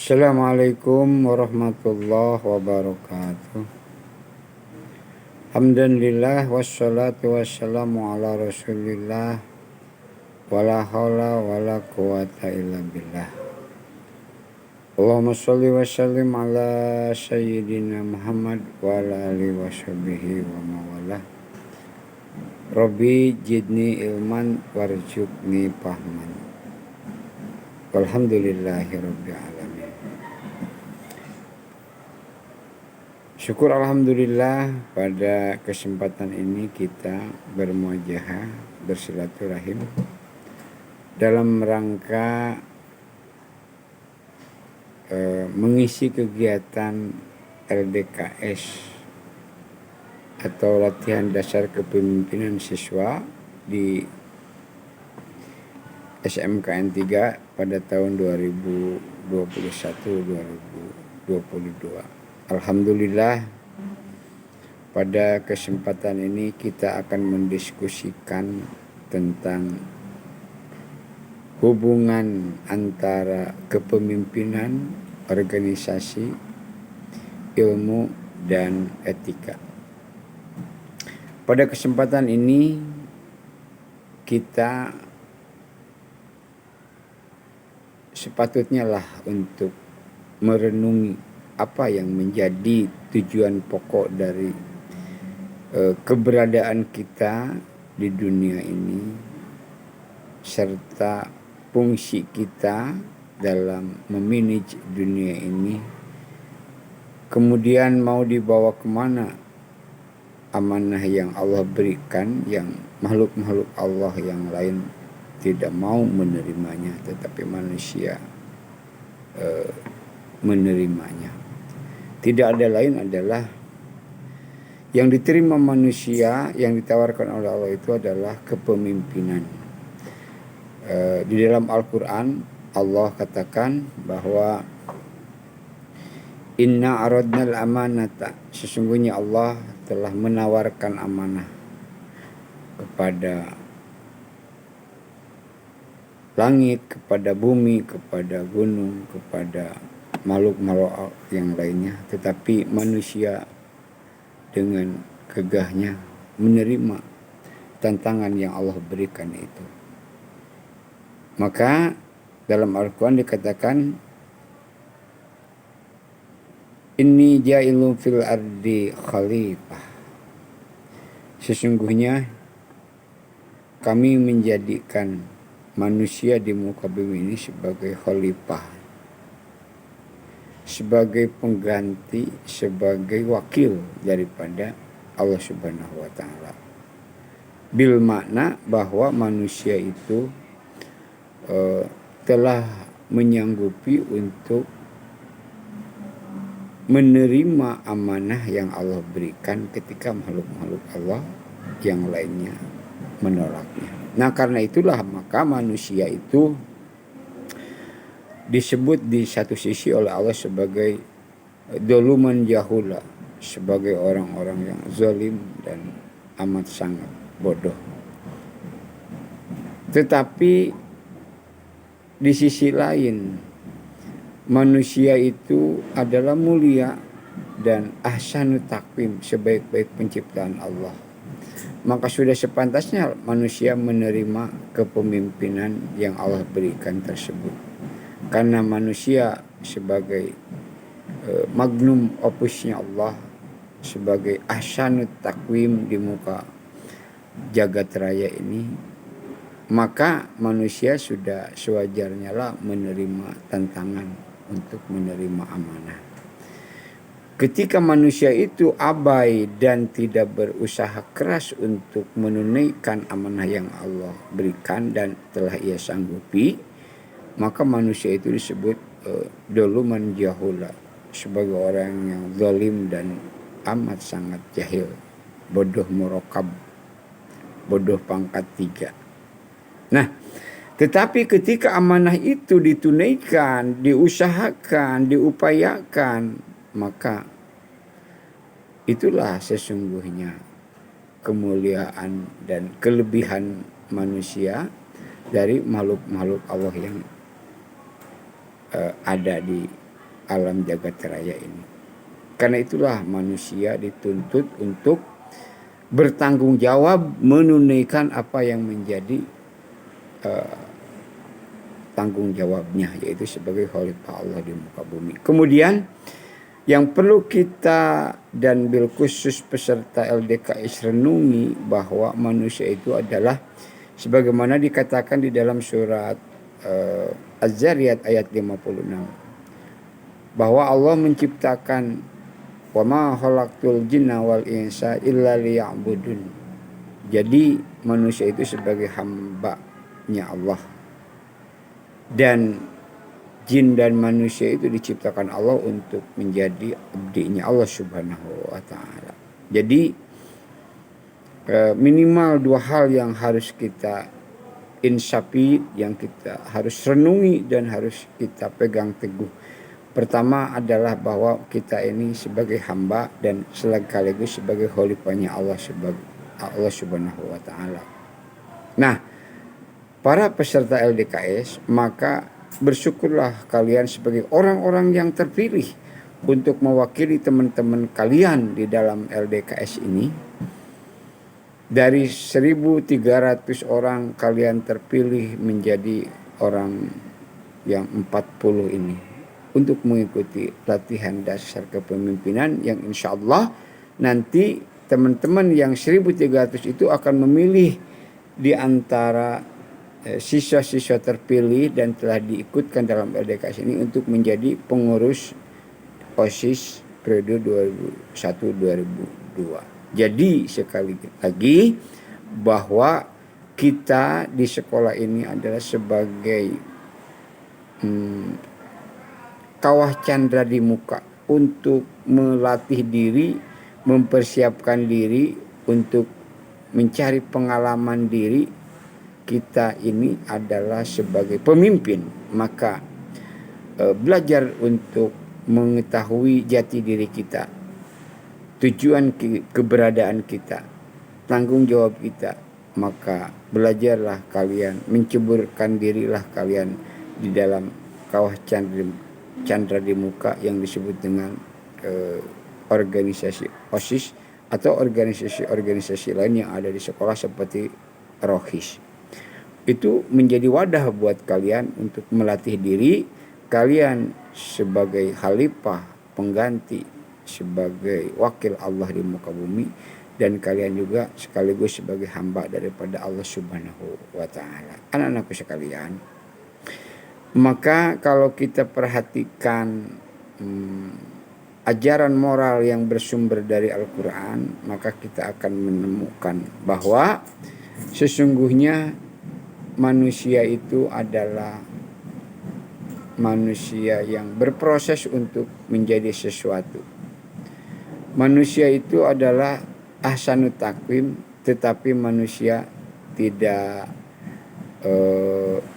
Assalamualaikum warahmatullahi wabarakatuh. Alhamdulillah wassalatu wassalamu ala rasulillah wala haula wala quwata illa billah. Allahumma sholli wa sallim ala sayyidina Muhammad wa ala alihi wa sahbihi wa mawalah. Rabbi jidni ilman warzuqni fahman. Walhamdulillahi rabbil alamin. Syukur alhamdulillah pada kesempatan ini kita bermuajahah, bersilaturahim dalam rangka mengisi kegiatan LDKS atau latihan dasar kepemimpinan siswa di SMKN 3 pada tahun 2021-2022. Alhamdulillah pada kesempatan ini kita akan mendiskusikan tentang hubungan antara kepemimpinan, organisasi, ilmu, dan etika. Pada kesempatan ini kita sepatutnya lah untuk merenungi apa yang menjadi tujuan pokok dari keberadaan kita di dunia ini, serta fungsi kita dalam memanage dunia ini. Kemudian mau dibawa kemana amanah yang Allah berikan, yang makhluk-makhluk Allah yang lain tidak mau menerimanya, tetapi manusia menerimanya. Tidak ada lain adalah yang diterima manusia, yang ditawarkan oleh Allah itu adalah kepemimpinan. Di dalam Al-Quran Allah katakan bahwa inna aradnal amanata, sesungguhnya Allah telah menawarkan amanah kepada langit, kepada bumi, kepada gunung, kepada makhluk-makhluk yang lainnya, tetapi manusia dengan gagahnya menerima tantangan yang Allah berikan itu. Maka dalam Al-Quran dikatakan inni ja'ilun fil ardi khalifah, sesungguhnya kami menjadikan manusia di muka bumi ini sebagai khalifah, sebagai pengganti, sebagai wakil daripada Allah Subhanahu wa taala. Bil makna bahwa manusia itu telah menyanggupi untuk menerima amanah yang Allah berikan ketika makhluk-makhluk Allah yang lainnya menolaknya. Nah, karena itulah maka manusia itu disebut di satu sisi oleh Allah sebagai doluman jahula, sebagai orang-orang yang zalim dan amat sangat bodoh. Tetapi di sisi lain manusia itu adalah mulia dan ahsanu takwim, sebaik-baik penciptaan Allah. Maka sudah sepantasnya manusia menerima kepemimpinan yang Allah berikan tersebut. Karena manusia sebagai magnum opusnya Allah, sebagai ahsanut takwim di muka jagat raya ini, maka manusia sudah sewajarnya lah menerima tantangan untuk menerima amanah. Ketika manusia itu abai dan tidak berusaha keras untuk menunaikan amanah yang Allah berikan dan telah ia sanggupi, maka manusia itu disebut doluman jahula, sebagai orang yang zalim dan amat sangat jahil, bodoh murokab, bodoh pangkat 3. Nah, tetapi ketika amanah itu ditunaikan, diusahakan, diupayakan, maka itulah sesungguhnya kemuliaan dan kelebihan manusia dari makhluk-makhluk Allah yang ada di alam jagat raya ini. Karena itulah manusia dituntut untuk bertanggung jawab menunaikan apa yang menjadi tanggung jawabnya, yaitu sebagai khalifah Allah di muka bumi. Kemudian yang perlu kita dan bil khusus peserta LDKS renungi bahwa manusia itu adalah sebagaimana dikatakan di dalam surat Az-Zariyat ayat 56, bahwa Allah menciptakan wa ma khalaqtul jinna wal insa illa liya'budun. Jadi manusia itu sebagai hamba-Nya Allah, dan jin dan manusia itu diciptakan Allah untuk menjadi abdinya Allah subhanahu wa ta'ala. Jadi minimal dua hal yang harus kita insafi, yang kita harus renungi dan harus kita pegang teguh. Pertama adalah bahwa kita ini sebagai hamba dan sekaligus sebagai khalifahnya Allah subhanahu wa ta'ala. Nah, para peserta LDKS, maka bersyukurlah kalian sebagai orang-orang yang terpilih untuk mewakili teman-teman kalian di dalam LDKS ini. Dari 1.300 orang kalian terpilih menjadi orang yang 40 ini untuk mengikuti latihan dasar kepemimpinan yang insya Allah nanti teman-teman yang 1.300 itu akan memilih di antara siswa-siswa terpilih dan telah diikutkan dalam LDKS ini untuk menjadi pengurus OSIS periode 2001-2002. Jadi sekali lagi bahwa kita di sekolah ini adalah sebagai kawah candra di muka untuk melatih diri, mempersiapkan diri untuk mencari pengalaman diri. Kita ini adalah sebagai pemimpin, maka belajar untuk mengetahui jati diri kita, tujuan keberadaan kita, tanggung jawab kita. Maka belajarlah kalian, menceburkan dirilah kalian di dalam kawah candra di muka yang disebut dengan organisasi OSIS atau organisasi-organisasi lain yang ada di sekolah seperti Rohis. Itu menjadi wadah buat kalian untuk melatih diri kalian sebagai khalifah pengganti, sebagai wakil Allah di muka bumi, dan kalian juga sekaligus sebagai hamba daripada Allah subhanahu wa ta'ala. Anak-anakku sekalian, maka kalau kita perhatikan ajaran moral yang bersumber dari Al-Quran, maka kita akan menemukan bahwa sesungguhnya manusia itu adalah manusia yang berproses untuk menjadi sesuatu. Manusia itu adalah ahsanut takwim, tetapi manusia tidak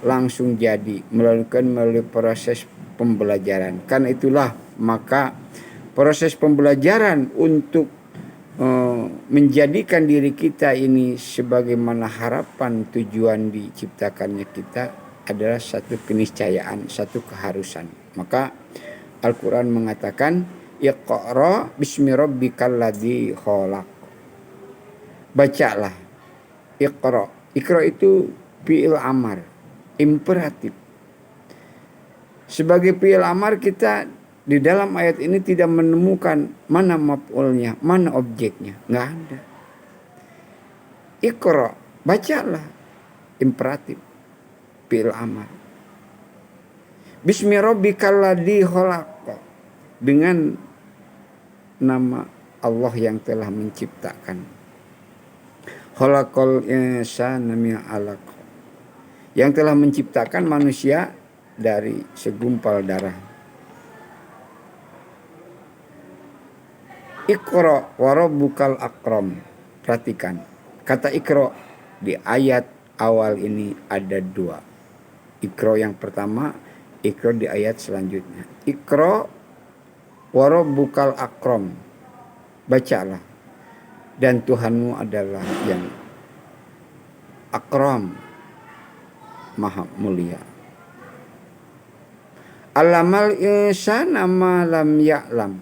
langsung jadi, melalui proses pembelajaran. Karena itulah maka proses pembelajaran untuk menjadikan diri kita ini sebagaimana harapan tujuan diciptakannya kita adalah satu keniscayaan, satu keharusan. Maka Al-Quran mengatakan Iqra bismi rabbikal ladzi khalaq. Bacalah. Iqra. Iqra itu fi'il amar, imperatif. Sebagai fi'il amar kita di dalam ayat ini tidak menemukan mana maf'ulnya, mana objeknya, nggak ada. Iqra, bacalah, imperatif, fi'il amar. Bismi rabbikal ladzi khalaq, dengan nama Allah yang telah menciptakan. Khalaqal insana min 'alaq, yang telah menciptakan manusia dari segumpal darah. Iqra wa rabbukal akram. Perhatikan, kata Iqra di ayat awal ini ada dua. Iqra yang pertama, Iqra di ayat selanjutnya. Iqra wa rabbukal akram. Bacalah, dan Tuhanmu adalah yang akram, maha mulia. Alamal insana ma lam ya'lam,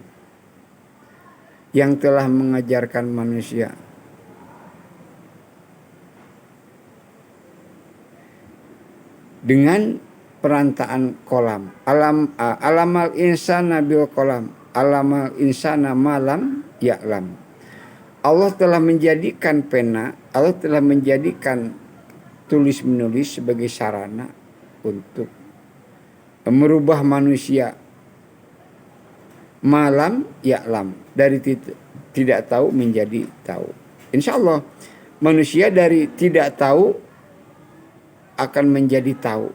yang telah mengajarkan manusia dengan perantaan kolam. Alamal insana bil kolam, alamal insana malam ya'lam. Allah telah menjadikan pena, Allah telah menjadikan tulis menulis sebagai sarana untuk merubah manusia malam ya'lam, dari tidak tahu menjadi tahu. Insya Allah manusia dari tidak tahu akan menjadi tahu.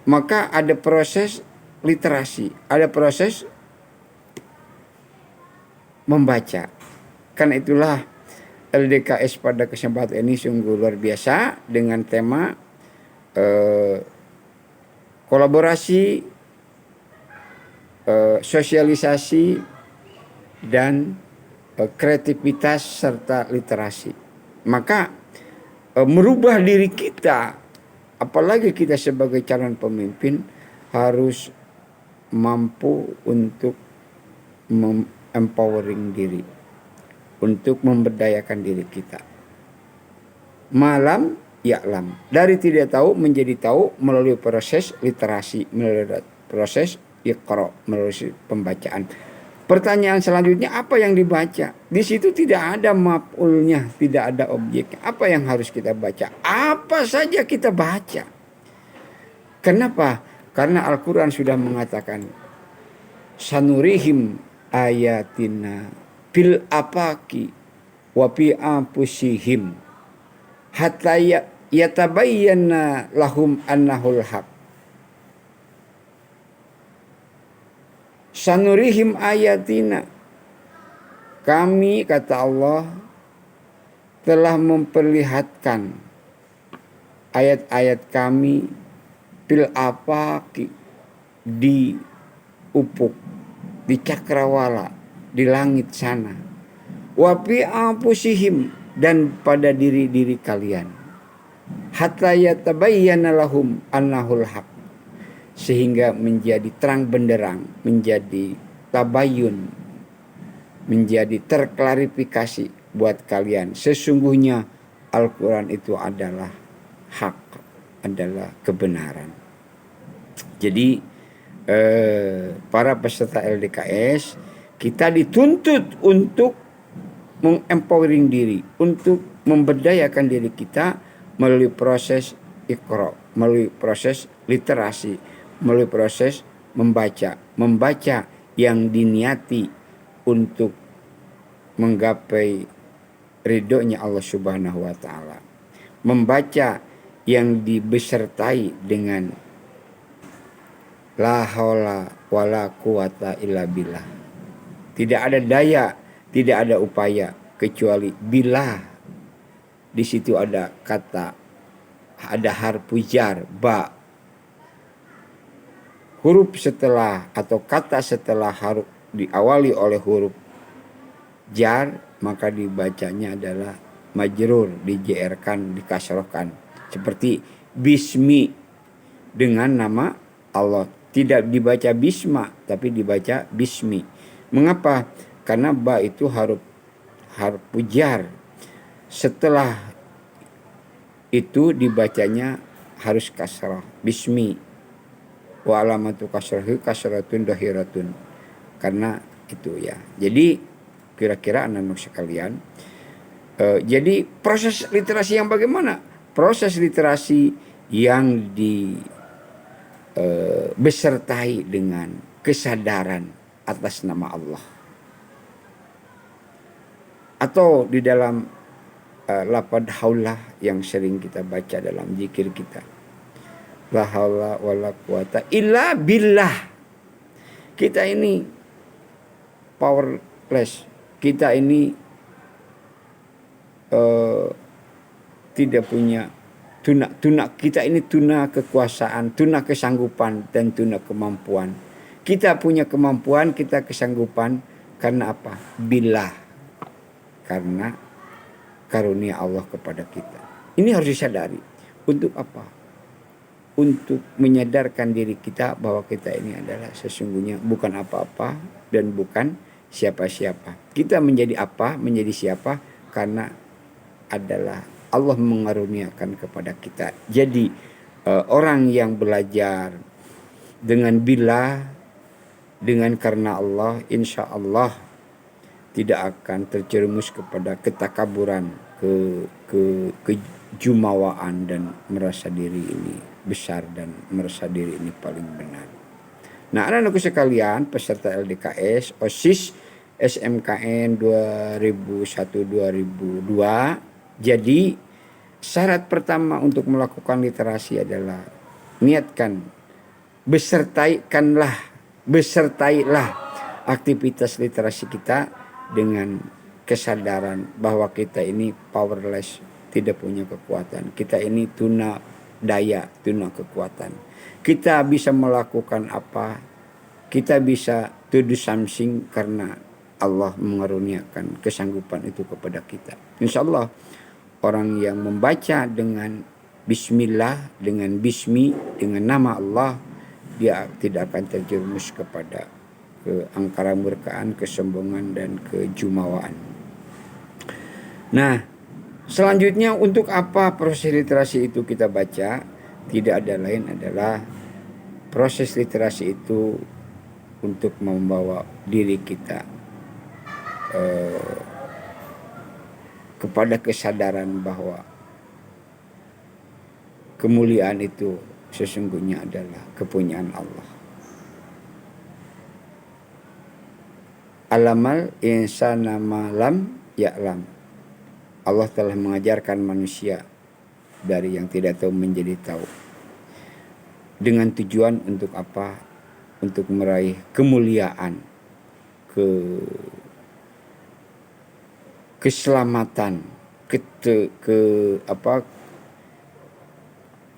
Maka ada proses literasi, ada proses membaca. Karena itulah LDKS pada kesempatan ini sungguh luar biasa dengan tema kolaborasi, sosialisasi, dan kreativitas serta literasi. Maka merubah diri kita, apalagi kita sebagai calon pemimpin, harus mampu untuk empowering diri, untuk memberdayakan diri kita. Malam ya'lam, dari tidak tahu menjadi tahu melalui proses literasi, melalui proses iqra, melalui pembacaan. Pertanyaan selanjutnya, apa yang dibaca? Di situ tidak ada maf'ulnya, tidak ada objeknya. Apa yang harus kita baca? Apa saja kita baca. Kenapa? Karena Al-Quran sudah mengatakan, sanurihim ayatina fil afaqi wa fi anfusihim hatta yatabayyana lahum annahul haq. Sanurihim ayatina, kami, kata Allah, telah memperlihatkan ayat-ayat kami fil afaqi, di ufuk, di cakrawala, di langit sana, wa fi anfusihim, dan pada diri-diri kalian, hatta yatabayyana lahum annahul haq, sehingga menjadi terang benderang, menjadi tabayun, menjadi terklarifikasi buat kalian. Sesungguhnya Al-Quran itu adalah hak, adalah kebenaran. Jadi para peserta LDKS, kita dituntut untuk mengempowering diri, untuk memberdayakan diri kita melalui proses iqra, melalui proses literasi, melalui proses membaca yang diniati untuk menggapai ridhonya Allah Subhanahu wa taala. Membaca yang dibesertai dengan la haula wala quwata illa billah. Tidak ada daya, tidak ada upaya kecuali billah. Di situ ada kata, ada harfu jar ba. Huruf setelah atau kata setelah haruf diawali oleh huruf jar, maka dibacanya adalah majrur, dijerkan, dikasrohkan. Seperti bismi, dengan nama Allah. Tidak dibaca bisma, tapi dibaca bismi. Mengapa? Karena ba itu harfu jar. Setelah itu dibacanya harus kasrah, bismi. Wa alamatu kasrahi kasratun dahiratun. Karena itu ya. Jadi kira-kira anak-anak sekalian, jadi proses literasi yang bagaimana? Proses literasi yang besertai dengan kesadaran atas nama Allah. Atau di dalam lafaz haulah yang sering kita baca dalam zikir kita. La haula wala quwata illa billah. Kita ini powerless. Kita ini tidak punya tuna kita ini tuna kekuasaan, tuna kesanggupan, dan tuna kemampuan. Kita punya kemampuan, kita kesanggupan karena apa? Billah. Karena karunia Allah kepada kita. Ini harus disadari. Untuk apa? untuk menyadarkan diri kita bahwa kita ini adalah sesungguhnya bukan apa-apa dan bukan siapa-siapa. Kita menjadi apa, menjadi siapa karena adalah Allah mengaruniakan kepada kita. Jadi orang yang belajar dengan billah, dengan karena Allah, insya Allah tidak akan terjerumus kepada ketakaburan, kejumawaan dan merasa diri ini besar dan merasa diri ini paling benar. Nah, anak-anakku sekalian, peserta LDKS, OSIS, SMKN 2001-2002. Jadi, syarat pertama untuk melakukan literasi adalah niatkan, besertailah aktivitas literasi kita dengan kesadaran bahwa kita ini powerless, tidak punya kekuatan. Kita ini tuna daya, tuna kekuatan. Kita bisa melakukan apa? Kita bisa to do something karena Allah mengaruniakan kesanggupan itu kepada kita. Insya Allah orang yang membaca dengan bismillah, dengan bismi, dengan nama Allah, dia tidak akan terjerumus kepada keangkara murkaan, kesombongan dan kejumawaan. Nah, selanjutnya untuk apa proses literasi itu kita baca? Tidak ada lain adalah proses literasi itu untuk membawa diri kita kepada kesadaran bahwa kemuliaan itu sesungguhnya adalah kepunyaan Allah. Alamal insana malam ya'lam. Allah telah mengajarkan manusia dari yang tidak tahu menjadi tahu. Dengan tujuan untuk apa? Untuk meraih kemuliaan, keselamatan,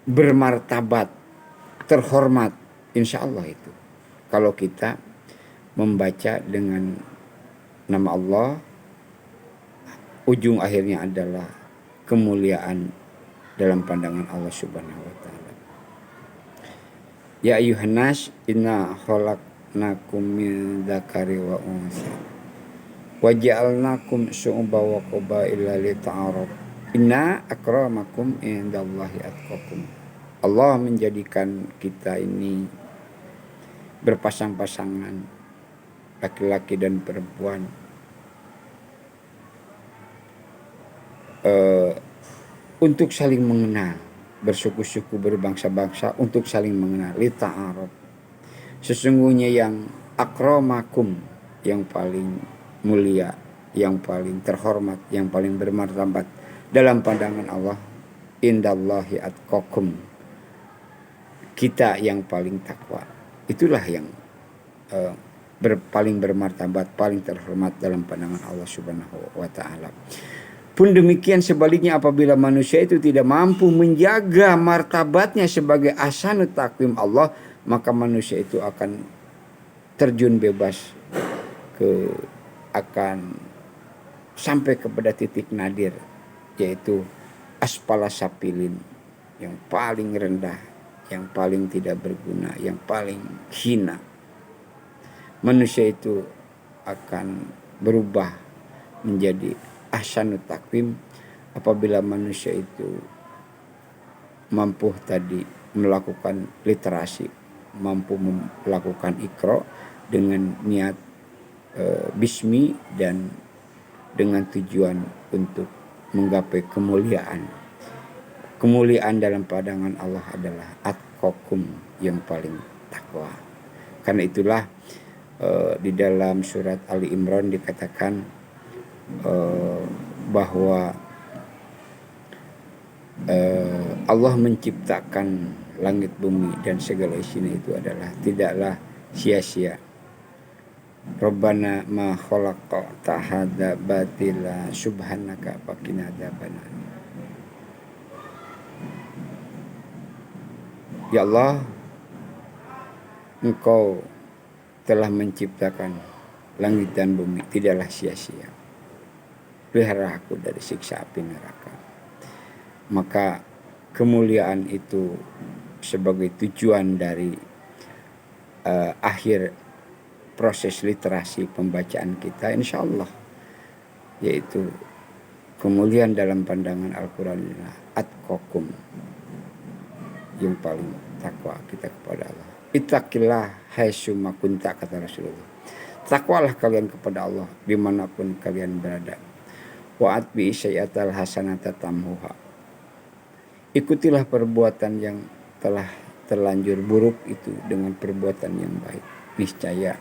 bermartabat, terhormat, insya Allah itu. Kalau kita membaca dengan nama Allah, ujung akhirnya adalah kemuliaan dalam pandangan Allah Subhanahu wa taala. Ya ayuhan nas, inna khalaqnakum min dzakari wa untha wa ja'alnakum syu'uban wa qabaila lita'arafu. Inna akramakum indallahi atqakum. Allah menjadikan kita ini berpasang-pasangan, laki-laki dan perempuan, untuk saling mengenal, bersuku-suku, berbangsa-bangsa, untuk saling mengenal. Lita'arab. Sesungguhnya yang akramakum, yang paling mulia, yang paling terhormat, yang paling bermartabat dalam pandangan Allah, indallahi atqakum, kita yang paling takwa. Itulah yang paling bermartabat, paling terhormat dalam pandangan Allah Subhanahu wa taala. Pun demikian sebaliknya, apabila manusia itu tidak mampu menjaga martabatnya sebagai ahsanut takwim Allah, maka manusia itu akan terjun bebas akan sampai kepada titik nadir, yaitu asfala sapilin, yang paling rendah, yang paling tidak berguna, yang paling hina. Manusia itu akan berubah menjadi ahsanut takwim apabila manusia itu mampu tadi melakukan literasi, mampu melakukan ikro dengan niat bismi dan dengan tujuan untuk menggapai kemuliaan. Kemuliaan dalam pandangan Allah adalah atqakum, yang paling takwa. Karena itulah di dalam surat Ali Imran dikatakan bahwa Allah menciptakan langit bumi dan segala isinya itu adalah tidaklah sia-sia. Rabbana ma khalaqta hadza batila subhanaka faqina adzabannar. Ya Allah, Engkau telah menciptakan langit dan bumi, tidaklah sia-sia. Pelihara aku dari siksa api neraka. Maka kemuliaan itu sebagai tujuan dari akhir proses literasi pembacaan kita, insya Allah, yaitu kemuliaan dalam pandangan Al-Quran adalah atqakum, yang paling takwa kita kepada Allah. Ittaqillah haitsuma kunta, kata Rasulullah. Takwalah kalian kepada Allah dimanapun kalian berada. Wa atbi sayyatal hasanata tamhuha. Ikutilah perbuatan yang telah terlanjur buruk itu dengan perbuatan yang baik. Niscaya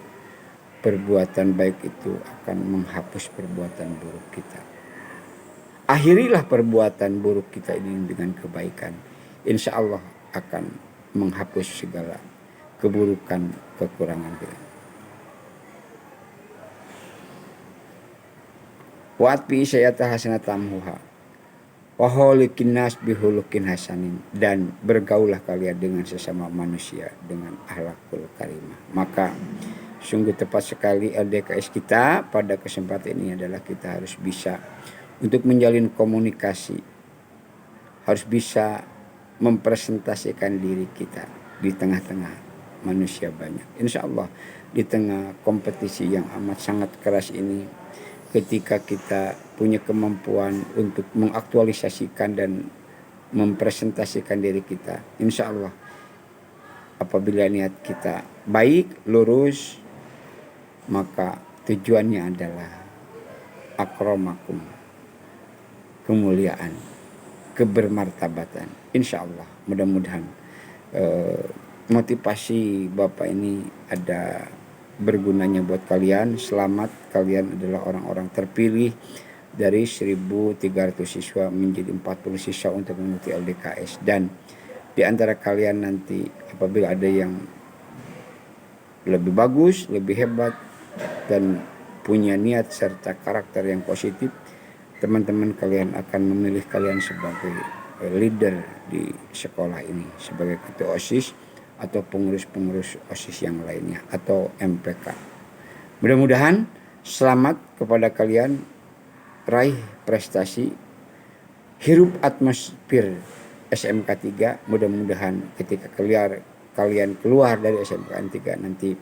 perbuatan baik itu akan menghapus perbuatan buruk kita. Akhirilah perbuatan buruk kita ini dengan kebaikan. Insya Allah akan menghapus segala keburukan, kekurangan kita. Wa'at bi isyata hasanatamhuha wa khaliqin nas bihulukin hasanin, dan bergaulah kalian dengan sesama manusia dengan akhlakul karimah. Maka sungguh tepat sekali LDKS kita pada kesempatan ini adalah kita harus bisa untuk menjalin komunikasi, harus bisa mempresentasikan diri kita di tengah-tengah manusia banyak. Insya Allah di tengah kompetisi yang amat sangat keras ini, ketika kita punya kemampuan untuk mengaktualisasikan dan mempresentasikan diri kita, insya Allah apabila niat kita baik, lurus, maka tujuannya adalah akramakum, kemuliaan, kebermartabatan. Insya Allah mudah-mudahan motivasi Bapak ini ada bergunanya buat kalian. Selamat, kalian adalah orang-orang terpilih dari 1.300 siswa menjadi 40 siswa untuk mengikuti LDKS. Dan di antara kalian nanti apabila ada yang lebih bagus, lebih hebat, dan punya niat serta karakter yang positif, teman-teman kalian akan memilih kalian sebagai leader di sekolah ini, sebagai ketua OSIS atau pengurus-pengurus OSIS yang lainnya atau MPK. Mudah-mudahan selamat kepada kalian, raih prestasi, hirup atmosfer SMK 3. Mudah-mudahan ketika kalian keluar dari SMK 3 nanti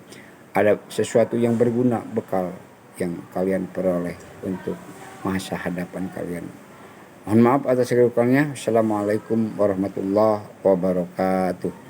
ada sesuatu yang berguna, bekal yang kalian peroleh untuk masa hadapan kalian. Mohon maaf atas kekurangannya. Assalamualaikum warahmatullahi wabarakatuh.